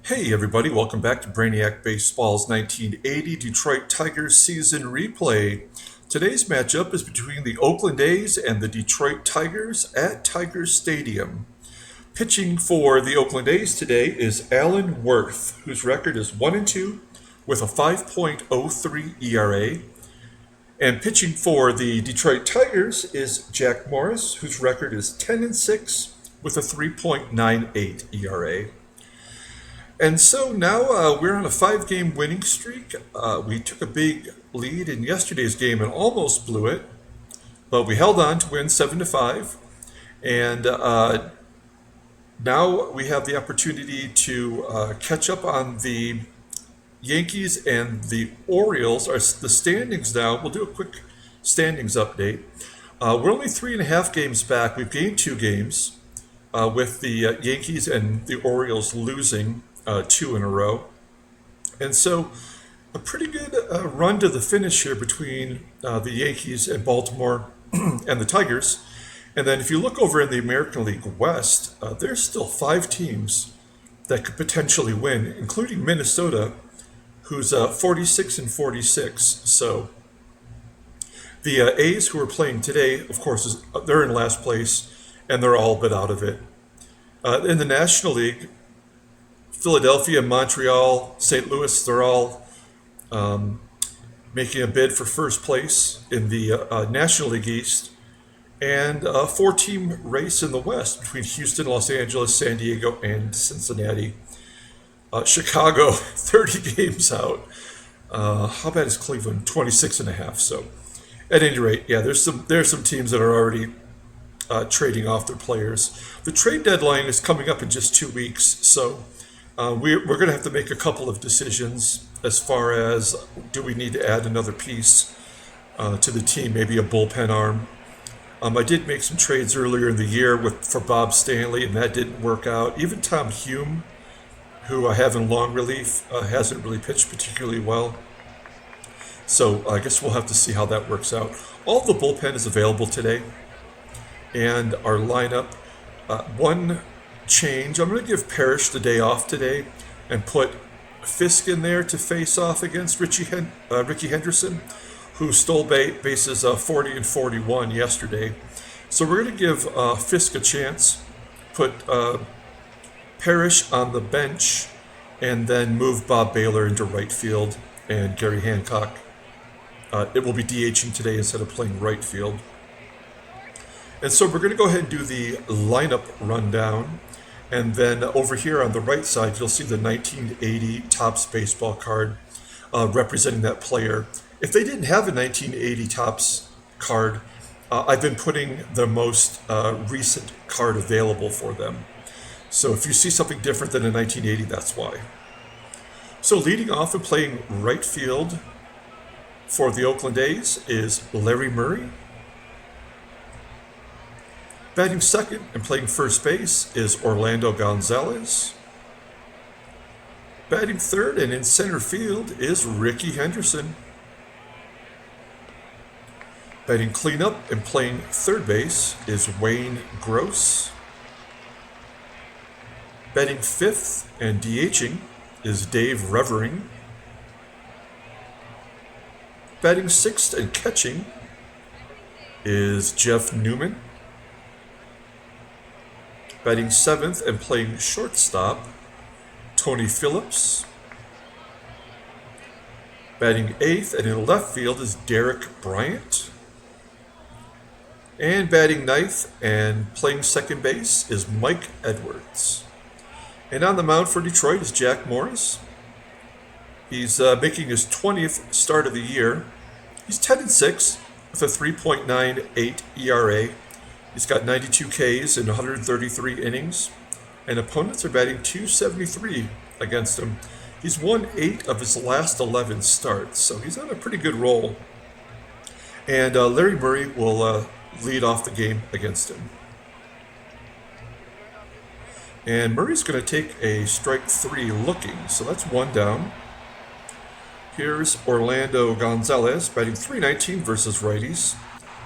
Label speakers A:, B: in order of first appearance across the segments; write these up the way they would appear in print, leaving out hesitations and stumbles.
A: Hey everybody, welcome back to Brainiac Baseball's 1980 Detroit Tigers season replay. Today's matchup is between the Oakland A's and the Detroit Tigers at Tigers Stadium. Pitching for the Oakland A's today is Alan Wirth, whose record is 1-2 with a 5.03 ERA. And pitching for the Detroit Tigers is Jack Morris, whose record is 10-6 with a 3.98 ERA. And so now we're on a 5-game winning streak. We took a big lead in yesterday's game and almost blew it, but we held on to win 7-5. And now we have the opportunity to catch up on the Yankees and the Orioles. The standings now. We'll do a quick standings update. We're only 3.5 games back. We've gained 2 games with the Yankees and the Orioles losing 2 in a row. And so a pretty good run to the finish here between the Yankees and Baltimore and the Tigers. And then if you look over in the American League West, there's still 5 teams that could potentially win, including Minnesota, who's 46-46. So the A's, who are playing today, of course, they're in last place, and they're all but out of it. In the National League, Philadelphia, Montreal, St. Louis, they're all making a bid for first place in the National League East. And a 4-team race in the West between Houston, Los Angeles, San Diego, and Cincinnati. Chicago, 30 games out. How bad is Cleveland? 26.5. So at any rate, yeah, there's some teams that are already trading off their players. The trade deadline is coming up in just 2 weeks, so we're going to have to make a couple of decisions as far as, do we need to add another piece to the team, maybe a bullpen arm. I did make some trades earlier in the year for Bob Stanley, and that didn't work out. Even Tom Hume, who I have in long relief, hasn't really pitched particularly well. So I guess we'll have to see how that works out. All the bullpen is available today, and our lineup, one change. I'm going to give Parrish the day off today and put Fisk in there to face off against Rickey Henderson, who stole bases 40 and 41 yesterday. So we're going to give Fisk a chance, put Parrish on the bench, and then move Bob Baylor into right field, and Gary Hancock. It will be DHing today instead of playing right field. And so we're going to go ahead and do the lineup rundown. And then over here on the right side, you'll see the 1980 Topps baseball card representing that player. If they didn't have a 1980 Topps card, I've been putting the most recent card available for them. So if you see something different than a 1980, that's why. So leading off and playing right field for the Oakland A's is Larry Murray. Batting second and playing first base is Orlando Gonzalez. Batting third and in center field is Rickey Henderson. Batting cleanup and playing third base is Wayne Gross. Batting fifth and DHing is Dave Revering. Batting sixth and catching is Jeff Newman. Batting seventh and playing shortstop, Tony Phillips. Batting eighth and in left field is Derek Bryant. And batting ninth and playing second base is Mike Edwards. And on the mound for Detroit is Jack Morris. He's making his 20th start of the year. He's 10-6 with a 3.98 ERA. He's got 92 Ks in 133 innings, and opponents are batting .273 against him. He's won 8 of his last 11 starts, so he's on a pretty good roll. And Larry Murray will lead off the game against him. And Murray's going to take a strike 3 looking, so that's 1 down. Here's Orlando Gonzalez batting .319 versus righties.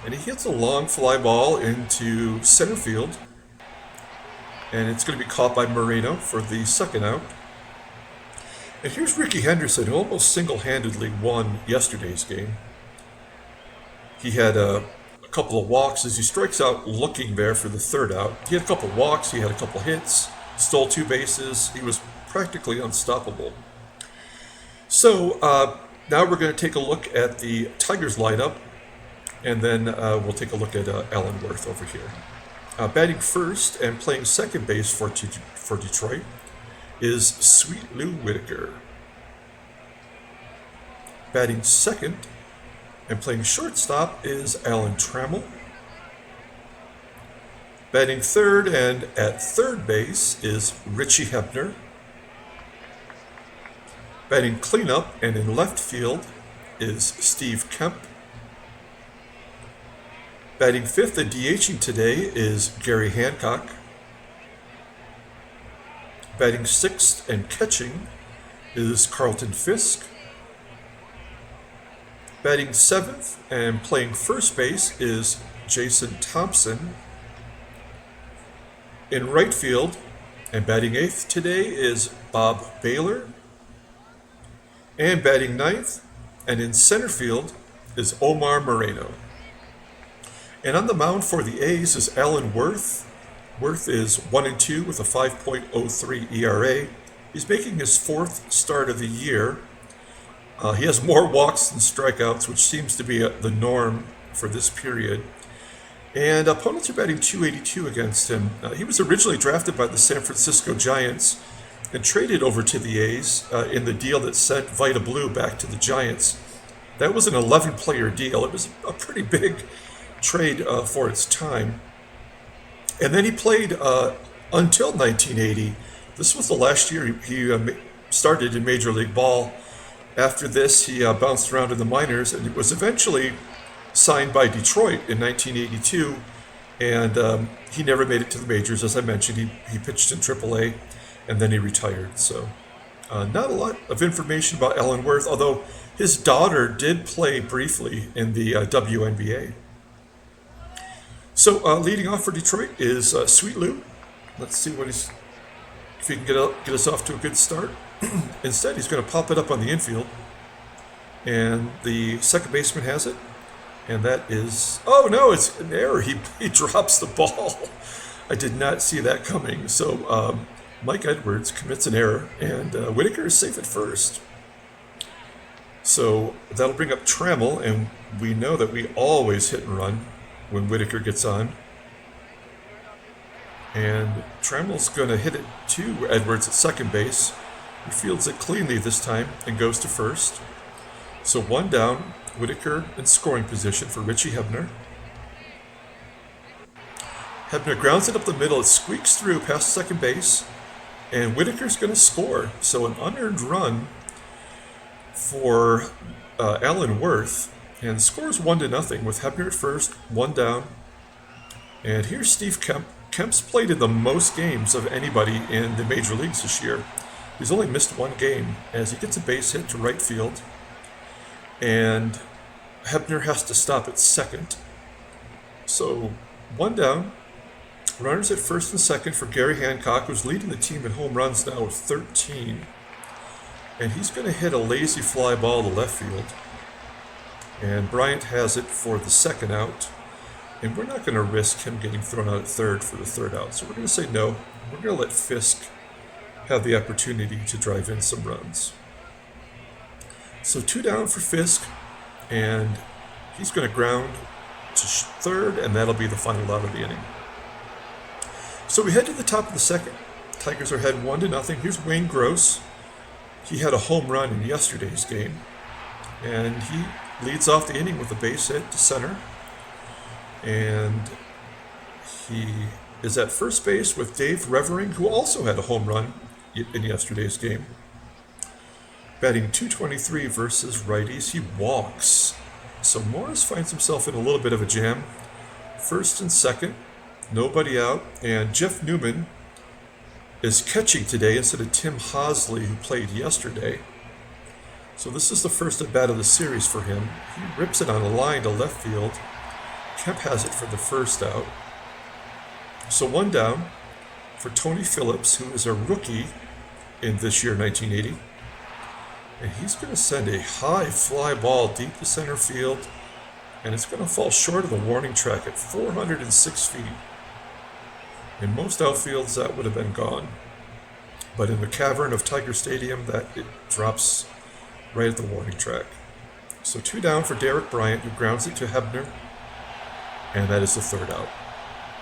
A: And he hits a long fly ball into center field. And it's going to be caught by Moreno for the second out. And here's Rickey Henderson, who almost single-handedly won yesterday's game. He had a couple of walks as he strikes out looking there for the third out. He had a couple of walks, he had a couple of hits, stole 2 bases. He was practically unstoppable. So now we're going to take a look at the Tigers lineup, and then we'll take a look at Alan Wirth over here. Batting first and playing second base for Detroit is Sweet Lou Whitaker. Batting second and playing shortstop is Alan Trammell. Batting third and at third base is Richie Hebner. Batting cleanup and in left field is Steve Kemp. Batting fifth and DHing today is Gary Hancock. Batting sixth and catching is Carlton Fisk. Batting seventh and playing first base is Jason Thompson. In right field and batting eighth today is Bob Baylor. And batting ninth and in center field is Omar Moreno. And on the mound for the A's is Alan Wirth. Wirth is 1-2 with a 5.03 ERA. He's making his 4th start of the year. He has more walks than strikeouts, which seems to be the norm for this period. And opponents are batting .282 against him. He was originally drafted by the San Francisco Giants and traded over to the A's in the deal that sent Vita Blue back to the Giants. That was an 11-player deal. It was a pretty big trade for its time. And then he played until 1980. This was the last year he started in Major League Ball. After this, he bounced around in the minors and was eventually signed by Detroit in 1982. And he never made it to the majors. As I mentioned, he pitched in AAA and then he retired. So not a lot of information about Alan Wirth, although his daughter did play briefly in the WNBA. So leading off for Detroit is Sweet Lou. Let's see if he can get us off to a good start. Instead, he's going to pop it up on the infield. And the second baseman has it. And that is... Oh, no, it's an error. He drops the ball. I did not see that coming. So Mike Edwards commits an error. And Whitaker is safe at first. So that'll bring up Trammell. And we know that we always hit and run when Whitaker gets on. And Trammell's going to hit it to Edwards at second base. He fields it cleanly this time and goes to first. So 1 down, Whitaker in scoring position for Richie Hebner. Hebner grounds it up the middle. It squeaks through past second base. And Whitaker's going to score. So an unearned run for Alan Wirth. And scores 1-0 with Hebner at first, 1 down. And here's Steve Kemp. Kemp's played in the most games of anybody in the major leagues this year. He's only missed 1 game as he gets a base hit to right field. And Hebner has to stop at second. So 1 down. Runners at first and second for Gary Hancock, who's leading the team in home runs now with 13. And he's going to hit a lazy fly ball to left field. And Bryant has it for the second out. And we're not going to risk him getting thrown out at third for the third out. So we're going to say no. We're going to let Fisk have the opportunity to drive in some runs. So 2 down for Fisk. And he's going to ground to third. And that'll be the final out of the inning. So we head to the top of the second. Tigers are ahead 1-0. Here's Wayne Gross. He had a home run in yesterday's game. And he leads off the inning with a base hit to center. And he is at first base with Dave Revering, who also had a home run in yesterday's game. Batting .223 versus righties. He walks. So Morris finds himself in a little bit of a jam. First and second, nobody out. And Jeff Newman is catching today instead of Tim Hosley, who played yesterday. So this is the first at bat of the series for him. He rips it on a line to left field. Kemp has it for the first out. So 1 down for Tony Phillips, who is a rookie in this year, 1980. And he's going to send a high fly ball deep to center field, and it's going to fall short of the warning track at 406 feet. In most outfields, that would have been gone. But in the cavern of Tiger Stadium, it drops right at the warning track. So 2 down for Derek Bryant, who grounds it to Hebner, and that is the third out.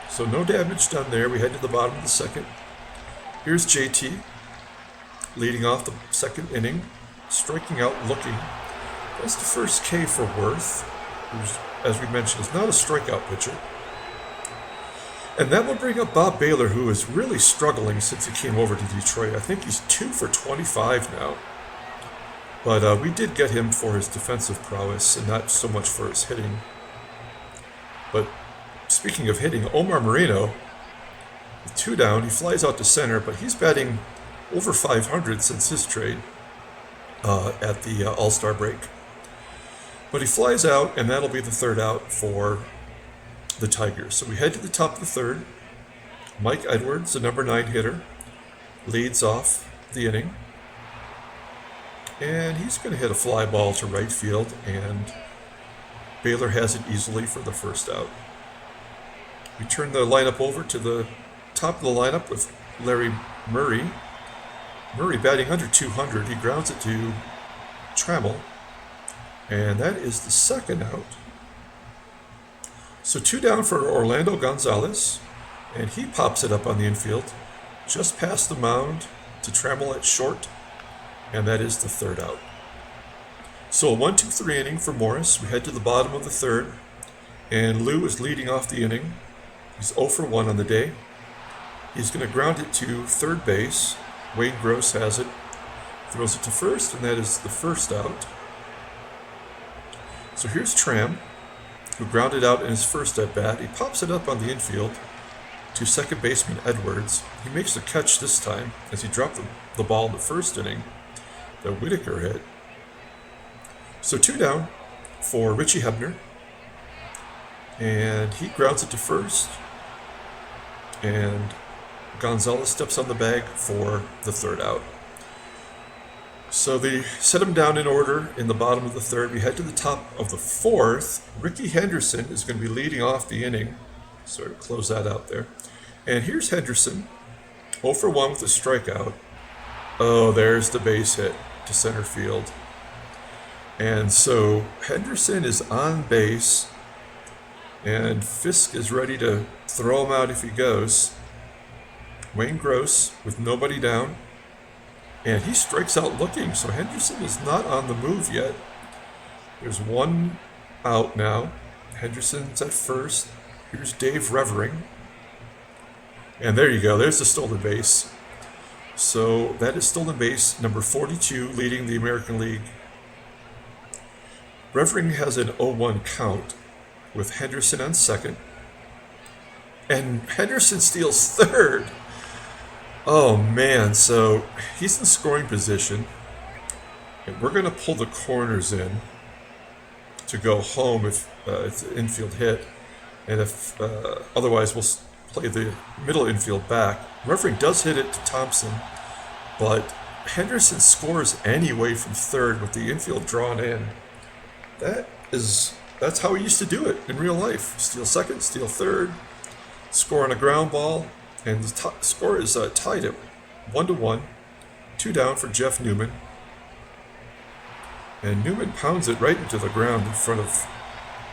A: So no damage done there. We head to the bottom of the second. Here's JT leading off the second inning, striking out looking. That's the first K for Wirth, who's, as we mentioned, is not a strikeout pitcher. And that will bring up Bob Baylor, who is really struggling since he came over to Detroit. I think he's 2 for 25 now. But we did get him for his defensive prowess and not so much for his hitting. But speaking of hitting, Omar Moreno, with 2 down, he flies out to center, but he's batting over 500 since his trade at the All-Star break. But he flies out, and that'll be the third out for the Tigers. So we head to the top of the third. Mike Edwards, the number 9 hitter, leads off the inning. And he's going to hit a fly ball to right field, and Baylor has it easily for the first out. We turn the lineup over to the top of the lineup with Larry Murray. Murray batting under 200. He grounds it to Trammell, and that is the second out. So 2 down for Orlando Gonzalez, and he pops it up on the infield, just past the mound to Trammell at short, and that is the third out. So a 1-2-3 inning for Morris. We head to the bottom of the third, and Lou is leading off the inning. He's 0 for 1 on the day. He's going to ground it to third base. Wayne Gross has it, throws it to first, and that is the first out. So here's Tram, who grounded out in his first at-bat. He pops it up on the infield to second baseman Edwards. He makes the catch this time as he dropped the ball in the first inning that Whitaker hit. So 2 down for Rickey Henderson, and he grounds it to first, and Gonzalez steps on the bag for the third out. So they set him down in order in the bottom of the third. We head to the top of the fourth. Rickey Henderson is going to be leading off the inning. So close that out there. And here's Henderson, 0 for 1 with a strikeout. Oh, there's the base hit to center field. And so Henderson is on base, and Fisk is ready to throw him out if he goes. Wayne Gross with nobody down, and he strikes out looking, so Henderson is not on the move yet. There's 1 out now. Henderson's at first. Here's Dave Revering. And there you go, there's the stolen base. So that is stolen base number 42, leading the American League. Revering has an 0-1 count with Henderson on second. And Henderson steals third. Oh man, so he's in scoring position. And we're going to pull the corners in to go home if it's an infield hit. And if otherwise, we'll play the middle infield back. Revering does hit it to Thompson, but Henderson scores anyway from third with the infield drawn in. That's how he used to do it in real life. Steal second, steal third, score on a ground ball, and the score is tied at 1-1. 2 down for Jeff Newman. And Newman pounds it right into the ground in front of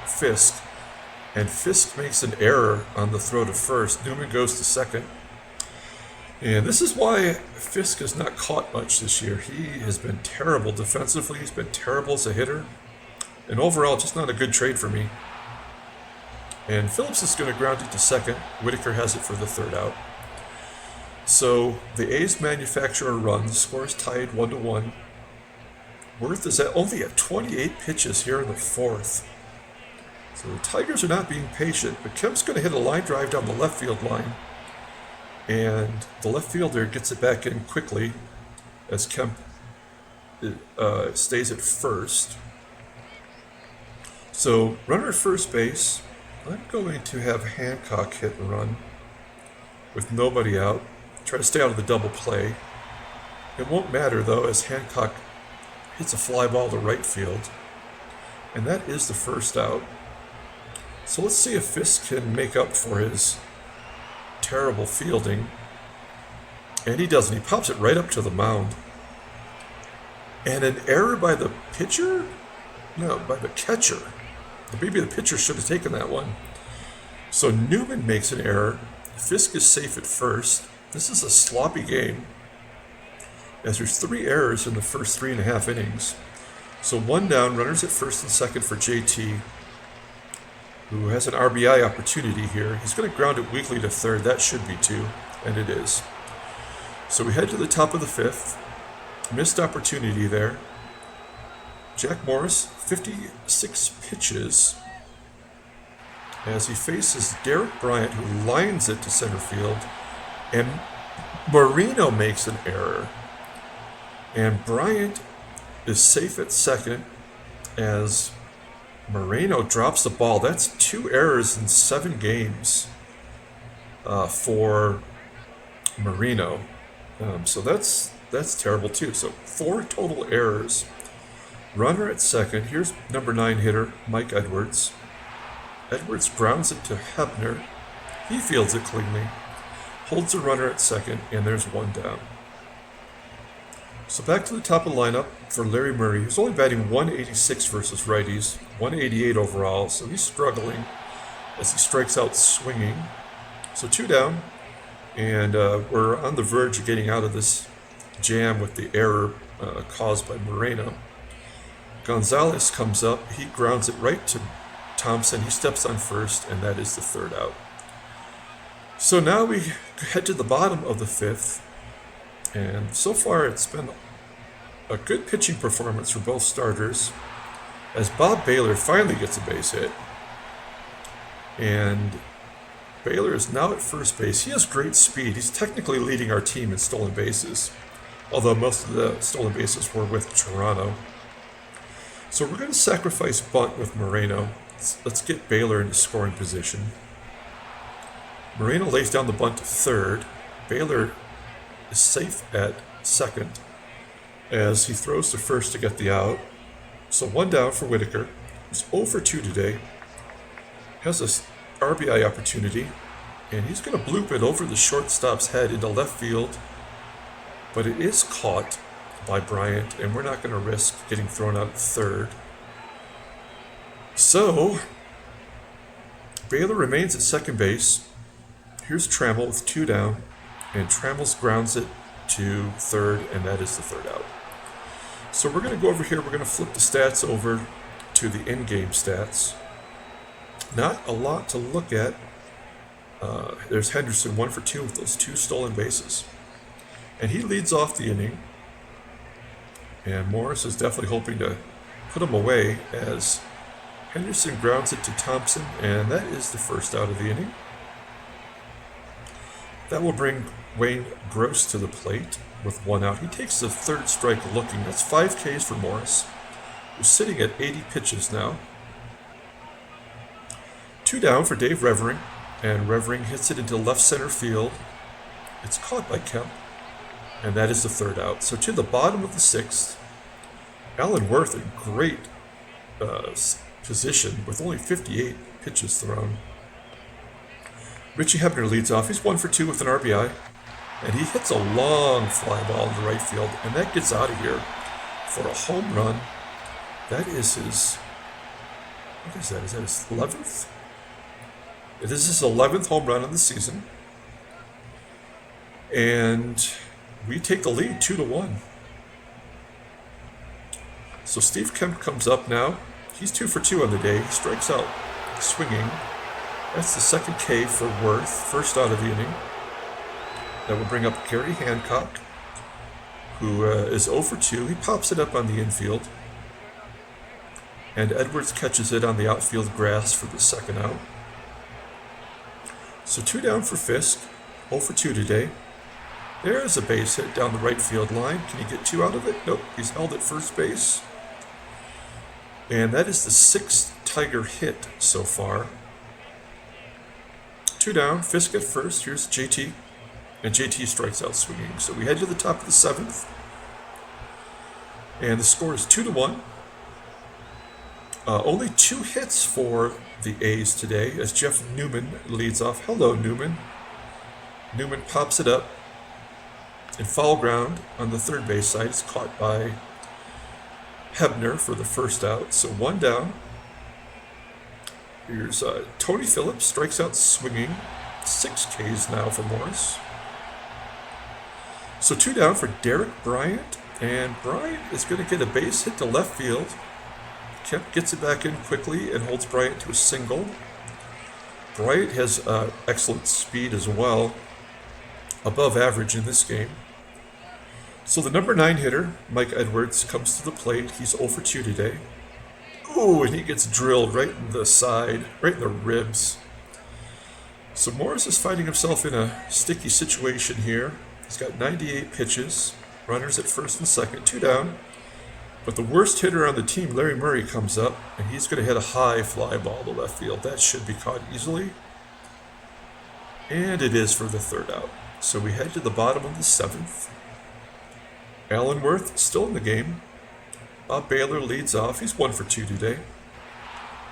A: Fisk. And Fisk makes an error on the throw to first. Newman goes to second. And this is why Fisk has not caught much this year. He has been terrible defensively. He's been terrible as a hitter. And overall, just not a good trade for me. And Phillips is going to ground it to second. Whitaker has it for the third out. So the A's manufacture a run. The score is tied 1-1. Wirth is only at 28 pitches here in the fourth. So the Tigers are not being patient, but Kemp's going to hit a line drive down the left field line. And the left fielder gets it back in quickly as Kemp stays at first. So runner at first base, I'm going to have Hancock hit and run with nobody out. Try to stay out of the double play. It won't matter though, as Hancock hits a fly ball to right field. And that is the first out. So let's see if Fisk can make up for his terrible fielding. And he doesn't. He pops it right up to the mound. And an error by the pitcher? No, by the catcher. Maybe the pitcher should have taken that one. So Newman makes an error. Fisk is safe at first. This is a sloppy game, as there's 3 errors in the first 3.5 innings. So 1 down, runners at first and second for JT, who has an RBI opportunity here. He's going to ground it weakly to third. That should be 2, and it is. So we head to the top of the 5th. Missed opportunity there. Jack Morris, 56 pitches, as he faces Derek Bryant, who lines it to center field, and Marino makes an error. And Bryant is safe at second as Moreno drops the ball. That's 2 errors in 7 games for Marino. So that's terrible too. So 4 total errors. Runner at second. Here's number 9 hitter, Mike Edwards. Edwards grounds it to Hebner. He fields it cleanly. Holds the runner at second, and there's 1 down. So back to the top of the lineup for Larry Murray, who's only batting 186 versus righties, 188 overall, so he's struggling as he strikes out swinging. So 2 down, and we're on the verge of getting out of this jam with the error caused by Moreno. Gonzalez comes up. He grounds it right to Thompson. He steps on first, and that is the 3rd out. So now we head to the bottom of the 5th, and so far it's been a good pitching performance for both starters, as Bob Baylor finally gets a base hit. And Baylor is now at first base. He has great speed. He's technically leading our team in stolen bases, although most of the stolen bases were with Toronto. So we're going to sacrifice bunt with Moreno. Let's get Baylor into scoring position. Moreno lays down the bunt to third. Baylor is safe at second as he throws to first to get the out. So 1 down for Whitaker. He's 0 for 2 today. Has a RBI opportunity, and he's going to bloop it over the shortstop's head into left field. But it is caught by Bryant, and we're not going to risk getting thrown out at third. So Baylor remains at second base. Here's Trammell with 2 down, and Trammell grounds it to third, and that is the 3rd out. So we're going to go over here. We're going to flip the stats over to the in-game stats. Not a lot to look at. There's Henderson, 1 for 2 with those 2 stolen bases. And he leads off the inning. And Morris is definitely hoping to put him away as Henderson grounds it to Thompson, and that is the 1st out of the inning. That will bring Wayne Gross to the plate with 1 out. He takes the 3rd strike looking. That's 5 Ks for Morris, who's sitting at 80 pitches now. 2 down for Dave Revering, and Revering hits it into left center field. It's caught by Kemp, and that is the 3rd out. So to the bottom of the 6th, Alan Wirth in great position with only 58 pitches thrown. Rickey Henderson leads off. He's 1 for 2 with an RBI, and he hits a long fly ball in the right field, and that gets out of here for a home run. That is his, what is that? Is that his 11th? It is his 11th home run of the season. And we take the lead 2-1. So Steve Kemp comes up now. He's 2 for 2 on the day. He strikes out swinging. That's the 2nd K for Wirth, 1st out of the inning. That will bring up Gary Hancock, who is 0 for 2. He pops it up on the infield. And Edwards catches it on the outfield grass for the 2nd out. So 2 down for Fisk, 0 for 2 today. There's a base hit down the right field line. Can he get 2 out of it? Nope, he's held at first base. And that is the 6th Tiger hit so far. 2 down, Fisk at first. Here's JT. And JT strikes out swinging. So we head to the top of the 7th. And the score is 2-1. Only 2 hits for the A's today as Jeff Newman leads off. Hello, Newman. Newman pops it up. In foul ground on the third base side, it's caught by Hebner for the first out. So 1 down. Here's Tony Phillips, strikes out swinging. 6 Ks now for Morris. So 2 down for Derek Bryant. And Bryant is going to get a base hit to left field. Kemp gets it back in quickly and holds Bryant to a single. Bryant has excellent speed as well. Above average in this game. So the number 9 hitter, Mike Edwards, comes to the plate. He's 0 for 2 today. Ooh, and he gets drilled right in the side, right in the ribs. So Morris is finding himself in a sticky situation here. He's got 98 pitches, runners at first and second, 2 down. But the worst hitter on the team, Larry Murray, comes up, and he's going to hit a high fly ball to left field. That should be caught easily. And it is for the third out. So we head to the bottom of the 7th. Alan Wirth still in the game. Bob Baylor leads off. He's 1 for 2 today.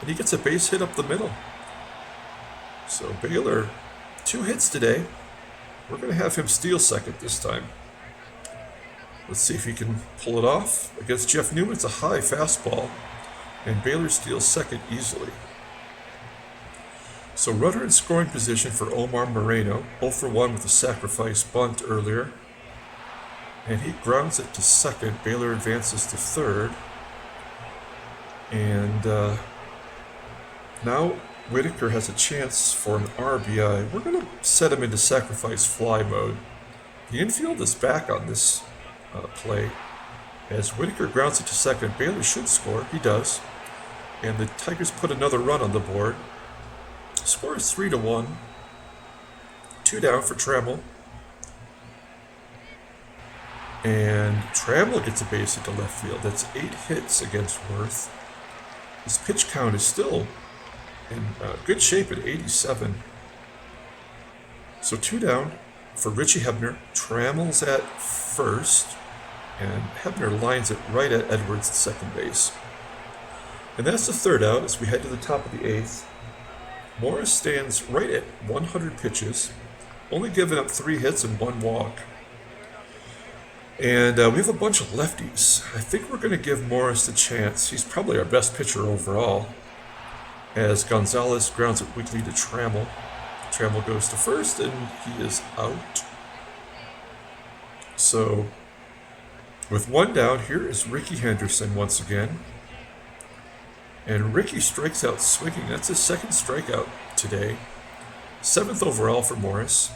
A: And he gets a base hit up the middle. So Baylor, 2 hits today. We're going to have him steal second this time. Let's see if he can pull it off. Against Jeff Newman, it's a high fastball. And Baylor steals second easily. So runner in scoring position for Omar Moreno. 0 for 1 with a sacrifice bunt earlier. And he grounds it to second. Baylor advances to third. And now Whitaker has a chance for an RBI. We're going to set him into sacrifice fly mode. The infield is back on this play. As Whitaker grounds it to second, Baylor should score. He does. And the Tigers put another run on the board. Score is 3-1. 2 down for Trammell. And Trammell gets a base hit to left field. That's 8 hits against Wirth. His pitch count is still in good shape at 87. So 2 down for Rickey Hebner. Trammell's at first. And Hebner lines it right at Edwards at second base. And that's the third out as we head to the top of the 8th. Morris stands right at 100 pitches, only giving up 3 hits and 1 walk. And we have a bunch of lefties. I think we're going to give Morris the chance. He's probably our best pitcher overall. As Gonzalez grounds it weakly to Trammell. Trammell goes to first, and he is out. So, with 1 down, here is Rickey Henderson once again. And Rickey strikes out swinging. That's his second strikeout today. 7th overall for Morris.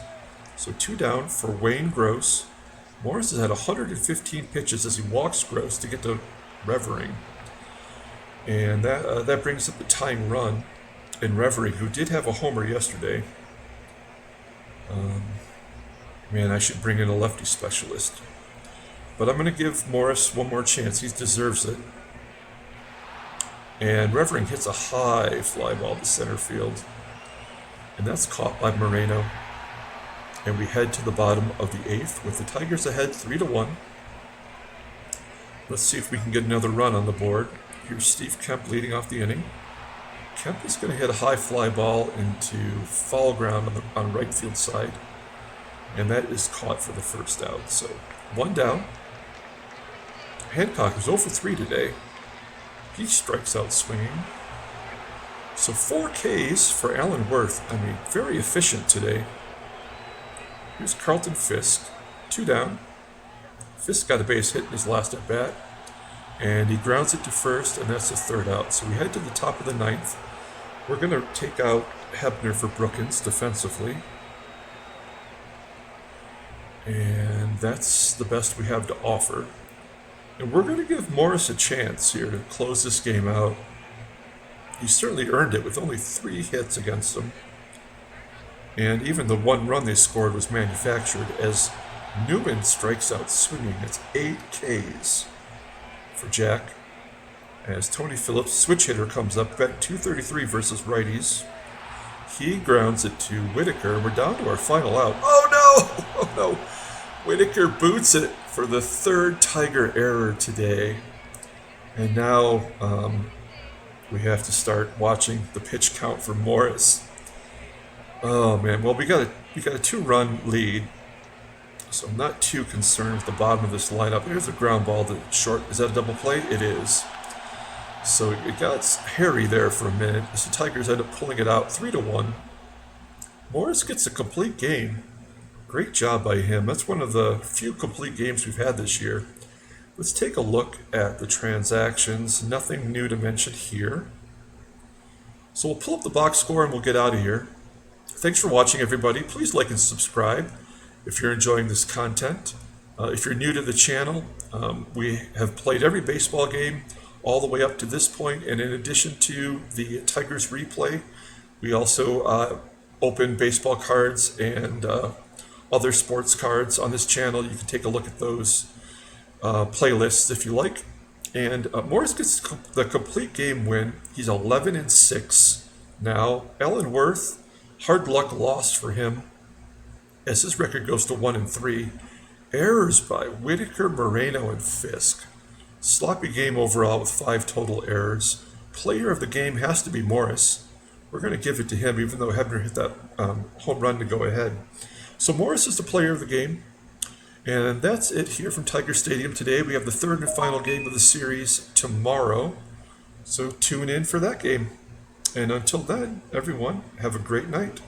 A: So 2 down for Wayne Gross. Morris has had 115 pitches as he walks Gross to get to Revering. And that brings up the tying run in Revering, who did have a homer yesterday. Man, I should bring in a lefty specialist. But I'm going to give Morris one more chance. He deserves it. And Revering hits a high fly ball to center field. And that's caught by Moreno. And we head to the bottom of the 8th with the Tigers ahead 3-1. Let's see if we can get another run on the board. Here's Steve Kemp leading off the inning. Kemp is going to hit a high fly ball into foul ground on right field side. And that is caught for the first out. So 1 down. Hancock is 0 for 3 today. He strikes out swinging. So 4 Ks for Alan Wirth. I mean, very efficient today. Here's Carlton Fisk. 2 down. Fisk got a base hit in his last at bat. And he grounds it to first, and that's the third out. So we head to the top of the 9th. We're going to take out Hebner for Brookins defensively. And that's the best we have to offer. And we're going to give Morris a chance here to close this game out. He certainly earned it with only 3 hits against him. And even the 1 run they scored was manufactured as Newman strikes out swinging. It's 8 Ks for Jack. As Tony Phillips, switch hitter, comes up, bet 233 versus righties. He grounds it to Whitaker. We're down to our final out. Oh no! Oh no! Whitaker boots it for the third Tiger error today. And now we have to start watching the pitch count for Morris. Oh man, well we got a 2-run lead, so I'm not too concerned with the bottom of this lineup. There's a ground ball to short. Is that a double play? It is. So it got hairy there for a minute. So Tigers end up pulling it out 3-1. Morris gets a complete game. Great job by him. That's one of the few complete games we've had this year. Let's take a look at the transactions. Nothing new to mention here. So we'll pull up the box score and we'll get out of here. Thanks for watching, everybody. Please like and subscribe if you're enjoying this content. If you're new to the channel, we have played every baseball game all the way up to this point, and in addition to the Tigers replay, we also open baseball cards and other sports cards on this channel. You can take a look at those playlists if you like. And Morris gets the complete game win. He's 11-6 now. Ellen Wirth, hard luck lost for him as his record goes to 1-3. Errors by Whitaker, Moreno, and Fisk. Sloppy game overall with 5 total errors. Player of the game has to be Morris. We're going to give it to him, even though Hebner hit that home run to go ahead. So Morris is the player of the game. And that's it here from Tiger Stadium today. We have the third and final game of the series tomorrow. So tune in for that game. And until then, everyone, have a great night.